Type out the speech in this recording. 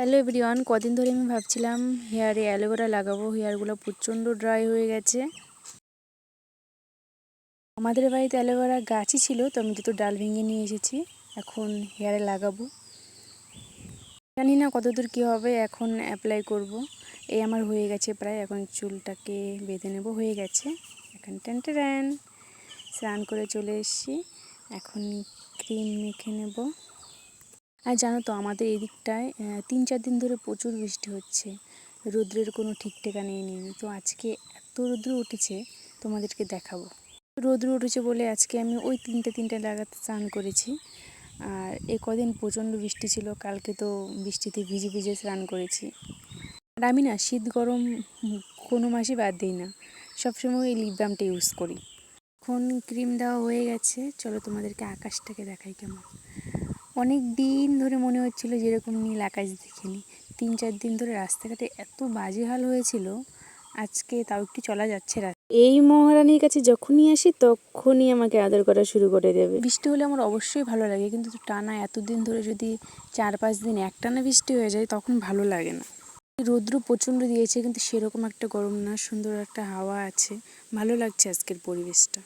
Hello everyone, কদিন ধরে আমি ভাবছিলাম হেয়ারে অ্যালোভেরা লাগাবো। হেয়ারগুলো প্রচণ্ড ড্রাই হয়ে গেছে। আমাদের বাড়িতে অ্যালোভেরা গাছই ছিল, তো আমি দুটো ডাল ভেঙে নিয়ে এসেছি। এখন হেয়ারে লাগাবো। জানি না কতদূর কী হবে, এখন অ্যাপ্লাই করব। এই আমার হয়ে গেছে প্রায়, এখন চুলটাকে বেঁধে নেব। হয়ে গেছে। এখন টেন স্নান করে চলে এসেছি। এখন ক্রিম মেখে নেব। আর জানো তো, আমাদের এই দিকটায় 3-4 দিন ধরে প্রচুর বৃষ্টি হচ্ছে। রৌদ্রের কোনো ঠিক ঠিকানা নেই। তো আজকে এত রৌদ্র উঠেছে, তোমাদেরকে দেখাবো। রৌদ্র উঠেছে বলে আজকে আমি ওই 3টে লাগাতে স্নান করেছি। আর এই কদিন প্রচণ্ড বৃষ্টি ছিল, কালকে তো বৃষ্টিতে ভিজে স্নান করেছি। আর আমি না শীত গরম কোনো মাসই বাদ দিই না, সবসময় এই লিপ বামটা ইউজ করি। এখন ক্রিম দেওয়া হয়ে গেছে, চলো তোমাদেরকে আকাশটাকে দেখাই কেমন। অনেক দিন ধরে মনে হচ্ছিল যেরকম নীল আকাশ দেখিনি। 3-4 দিন ধরে রাস্তাঘাটে এত বাজে হাল হয়েছিল, আজকে তাও একটু চলা যাচ্ছে। এই মহারানীর কাছে যখনই আসি তখনই আমাকে আদর করা শুরু করে দেবে। বৃষ্টি হলে আমার অবশ্যই ভালো লাগে, কিন্তু টানা এতদিন ধরে যদি 4-5 দিন একটানা বৃষ্টি হয়ে যায় তখন ভালো লাগে না। রৌদ্র প্রচণ্ড দিয়েছে, কিন্তু সেরকম একটা গরম না, সুন্দর একটা হাওয়া আছে, ভালো লাগছে আজকের পরিবেশটা।